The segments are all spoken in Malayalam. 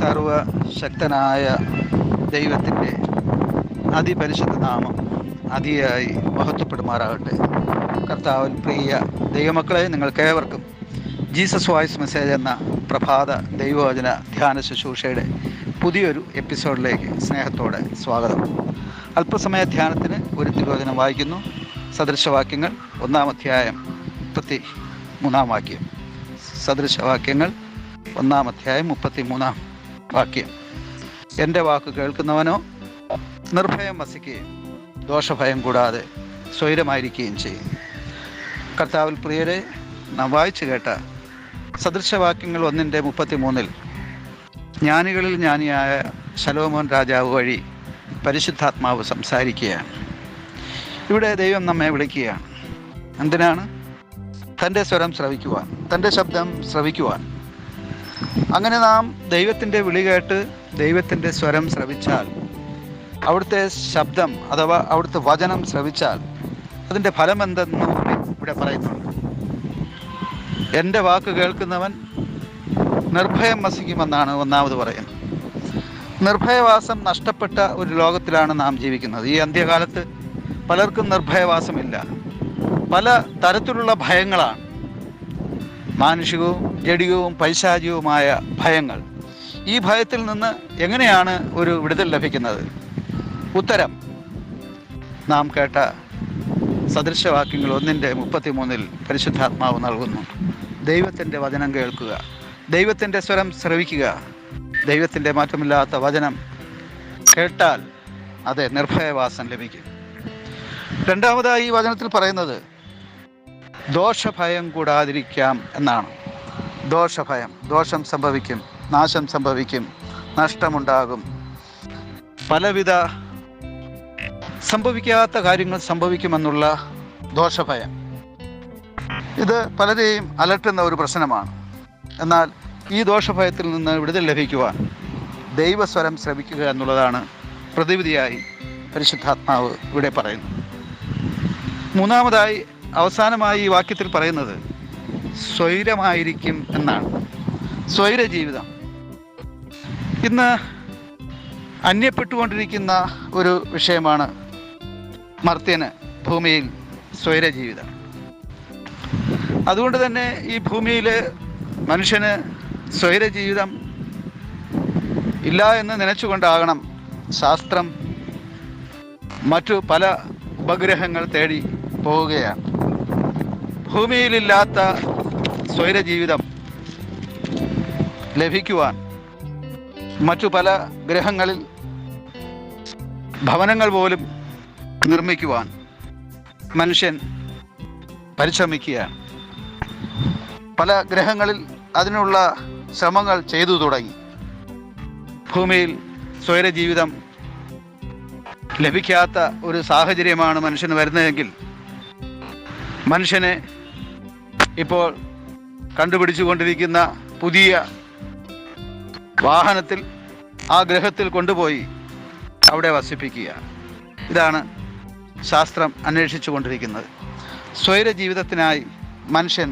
സർവശക്തനായ ദൈവത്തിൻ്റെ അതിപരിശുദ്ധ നാമം അതിയായി മഹത്വപ്പെടുമാറാകട്ടെ. കർത്താവിൽ പ്രിയ ദൈവമക്കളെ, നിങ്ങൾക്കേവർക്കും ജീസസ് വോയിസ് മെസ്സേജ് എന്ന പ്രഭാത ദൈവവചന ധ്യാന ശുശ്രൂഷയുടെ പുതിയൊരു എപ്പിസോഡിലേക്ക് സ്നേഹത്തോടെ സ്വാഗതം. അല്പസമയ ധ്യാനത്തിന് ഒരു തിരുവചനം വായിക്കുന്നു. സദൃശവാക്യങ്ങൾ 1-ാം അധ്യായം 33-ാം വാക്യം. സദൃശവാക്യങ്ങൾ 1-ാം അധ്യായം 33-ാം വാക്യം. എൻ്റെ വാക്ക് കേൾക്കുന്നവനോ നിർഭയം വസിക്കുകയും ദോഷഭയം കൂടാതെ സ്വൈരമായിരിക്കുകയും ചെയ്യും. കർത്താവിൽ പ്രിയരെ, നാം വായിച്ചു കേട്ട സദൃശവാക്യങ്ങൾ 1-33 ജ്ഞാനികളിൽ ജ്ഞാനിയായ ശലോമോൻ രാജാവ് വഴി പരിശുദ്ധാത്മാവ് സംസാരിക്കുകയാണ്. ഇവിടെ ദൈവം നമ്മെ വിളിക്കുകയാണ്. എന്തിനാണ്? തൻ്റെ സ്വരം ശ്രവിക്കുവാൻ, തൻ്റെ ശബ്ദം ശ്രവിക്കുവാൻ. അങ്ങനെ നാം ദൈവത്തിൻ്റെ വിളി കേട്ട് ദൈവത്തിൻ്റെ സ്വരം ശ്രവിച്ചാൽ, അവിടുത്തെ ശബ്ദം അഥവാ അവിടുത്തെ വചനം ശ്രവിച്ചാൽ അതിൻ്റെ ഫലം എന്തെന്ന് ഇവിടെ പറയുന്നുണ്ട്. എൻ്റെ വാക്ക് കേൾക്കുന്നവൻ നിർഭയം വസിക്കുമെന്നാണ് ഒന്നാമത് പറയുന്നത്. നിർഭയവാസം നഷ്ടപ്പെട്ട ഒരു ലോകത്തിലാണ് നാം ജീവിക്കുന്നത്. ഈ അന്ത്യകാലത്ത് പലർക്കും നിർഭയവാസമില്ല. പല തരത്തിലുള്ള ഭയങ്ങളാണ്. മാനുഷികവും ജഡികവും പൈശാചികവുമായ ഭയങ്ങൾ. ഈ ഭയത്തിൽ നിന്ന് എങ്ങനെയാണ് ഒരു വിടുതൽ ലഭിക്കുന്നത്? ഉത്തരം നാം കേട്ട സദൃശവാക്യങ്ങൾ 1-33 പരിശുദ്ധാത്മാവ് നൽകുന്നു. ദൈവത്തിൻ്റെ വചനം കേൾക്കുക, ദൈവത്തിൻ്റെ സ്വരം ശ്രവിക്കുക. ദൈവത്തിൻ്റെ മാറ്റമില്ലാത്ത വചനം കേട്ടാൽ അതെ നിർഭയവാസം ലഭിക്കും. രണ്ടാമതായി ഈ വചനത്തിൽ പറയുന്നത് ദോഷഭയം കൂടാതിരിക്കാം എന്നാണ്. ദോഷഭയം, ദോഷം സംഭവിക്കും, നാശം സംഭവിക്കും, നഷ്ടമുണ്ടാകും, പലവിധ സംഭവിക്കാത്ത കാര്യങ്ങൾ സംഭവിക്കുമെന്നുള്ള ദോഷഭയം. ഇത് പലരെയും അലട്ടുന്ന ഒരു പ്രശ്നമാണ്. എന്നാൽ ഈ ദോഷഭയത്തിൽ നിന്ന് വിടുതൽ ലഭിക്കുവാൻ ദൈവസ്വരം ശ്രവിക്കുക എന്നുള്ളതാണ് പ്രതിവിധിയായി പരിശുദ്ധാത്മാവ് ഇവിടെ പറയുന്നത്. മൂന്നാമതായി അവസാനമായി ഈ വാക്യത്തിൽ പറയുന്നത് സ്വൈരമായിരിക്കും എന്നാണ്. സ്വൈര ജീവിതം ഇന്ന് അന്യപ്പെട്ടുകൊണ്ടിരിക്കുന്ന ഒരു വിഷയമാണ്. മർത്യന് ഭൂമിയിൽ സ്വൈര ജീവിതം. അതുകൊണ്ട് തന്നെ ഈ ഭൂമിയിൽ മനുഷ്യന് സ്വൈര ജീവിതം ഇല്ല എന്ന് നനച്ചുകൊണ്ടാകണം ശാസ്ത്രം മറ്റു പല ഉപഗ്രഹങ്ങൾ തേടി പോവുകയാണ്. ഭൂമിയിലില്ലാത്ത സ്വൈര ജീവിതം ലഭിക്കുവാൻ മറ്റു പല ഗ്രഹങ്ങളിൽ ഭവനങ്ങൾ പോലും നിർമ്മിക്കുവാൻ മനുഷ്യൻ പരിശ്രമിക്കുകയാണ്. പല ഗ്രഹങ്ങളിൽ അതിനുള്ള ശ്രമങ്ങൾ ചെയ്തു തുടങ്ങി. ഭൂമിയിൽ സ്വൈര ജീവിതം ലഭിക്കാത്ത ഒരു സാഹചര്യമാണ് മനുഷ്യന് വരുന്നതെങ്കിൽ മനുഷ്യനെ ഇപ്പോൾ കണ്ടുപിടിച്ചു കൊണ്ടിരിക്കുന്ന പുതിയ വാഹനത്തിൽ ആ ഗ്രഹത്തിൽ കൊണ്ടുപോയി അവിടെ വസിപ്പിക്കുക. ഇതാണ് ശാസ്ത്രം അന്വേഷിച്ചു കൊണ്ടിരിക്കുന്നത്. സ്വൈര ജീവിതത്തിനായി മനുഷ്യൻ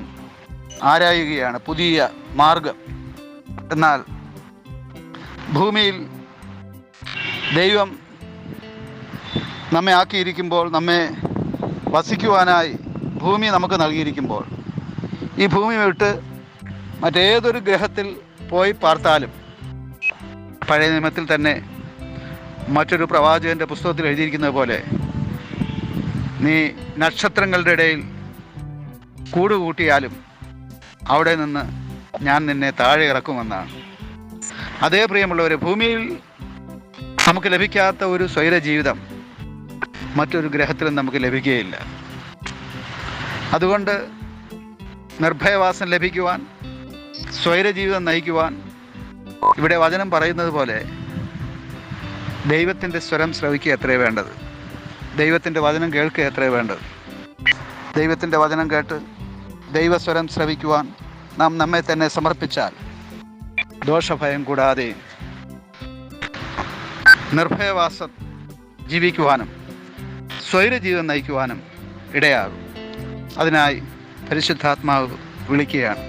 ആരായുകയാണ് പുതിയ മാർഗം. എന്നാൽ ഭൂമിയിൽ ദൈവം നമ്മെ ആക്കിയിരിക്കുമ്പോൾ, നമ്മെ വസിക്കുവാനായി ഭൂമി നമുക്ക് നൽകിയിരിക്കുമ്പോൾ, ഈ ഭൂമി വിട്ട് മറ്റേതൊരു ഗ്രഹത്തിൽ പോയി പാർത്താലും, പഴയ നിയമത്തിൽ തന്നെ മറ്റൊരു പ്രവാചകൻ്റെ പുസ്തകത്തിൽ എഴുതിയിരിക്കുന്നത് പോലെ, നീ നക്ഷത്രങ്ങളുടെ ഇടയിൽ കൂടുകൂട്ടിയാലും അവിടെ നിന്ന് ഞാൻ നിന്നെ താഴെ ഇറക്കുമെന്നാണ്. അതേ പ്രിയമുള്ളവരെ, ഭൂമിയിൽ നമുക്ക് ലഭിക്കാത്ത ഒരു സ്വൈര ജീവിതം മറ്റൊരു ഗ്രഹത്തിലും നമുക്ക് ലഭിക്കുകയില്ല. അതുകൊണ്ട് നിർഭയവാസം ലഭിക്കുവാൻ, സ്വൈര ജീവിതം നയിക്കുവാൻ ഇവിടെ വചനം പറയുന്നത് പോലെ ദൈവത്തിൻ്റെ സ്വരം ശ്രവിക്കുക എത്രയേ വേണ്ടത്. ദൈവത്തിൻ്റെ വചനം കേൾക്കുക എത്രയേ വേണ്ടത്. ദൈവത്തിൻ്റെ വചനം കേട്ട് ദൈവസ്വരം ശ്രവിക്കുവാൻ നാം നമ്മെ തന്നെ സമർപ്പിച്ചാൽ ദോഷഭയം കൂടാതെ നിർഭയവാസം ജീവിക്കുവാനും സ്വൈര ജീവിതം നയിക്കുവാനും ഇടയാകും. അതിനായി പരിശുദ്ധാത്മാവ് വിളിക്കുകയാണ്.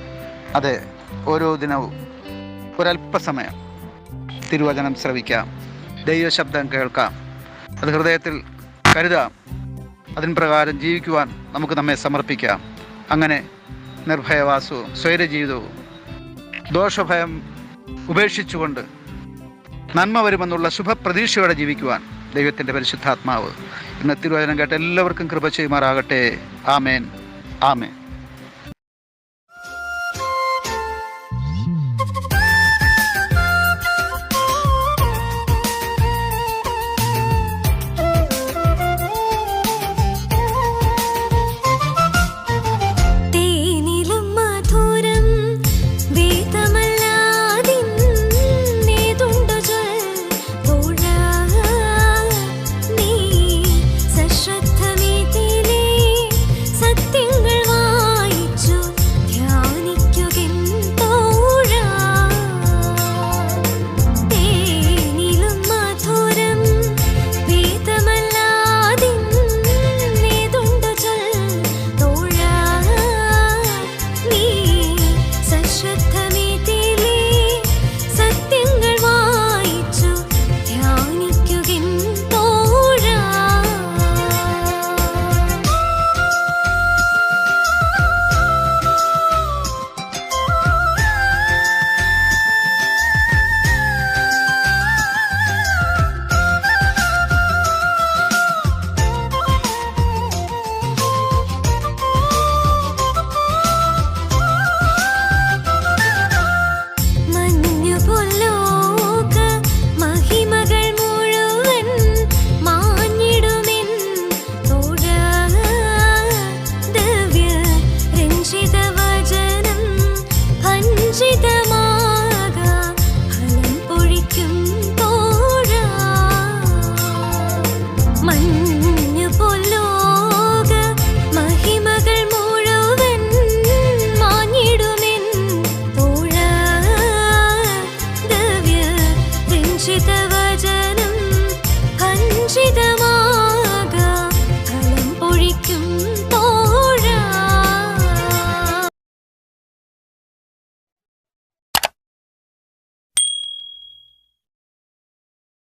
അതെ, ഓരോ ദിനവും ഒരല്പസമയം തിരുവചനം ശ്രവിക്കാം, ദൈവശബ്ദം കേൾക്കാം, അത് ഹൃദയത്തിൽ കരുതാം, അതിന് പ്രകാരം ജീവിക്കുവാൻ നമുക്ക് നമ്മെ സമർപ്പിക്കാം. അങ്ങനെ നിർഭയവാസവും സ്വൈരജീവിതവും ദോഷഭയം ഉപേക്ഷിച്ചുകൊണ്ട് നന്മ വരുമെന്നുള്ള ശുഭപ്രതീക്ഷയോടെ ജീവിക്കുവാൻ ദൈവത്തിൻ്റെ പരിശുദ്ധാത്മാവ് ഇന്ന് തിരുവചനം കേട്ട എല്ലാവർക്കും കൃപ ചെയ്യുമാറാകട്ടെ. ആമേൻ, ആമേൻ.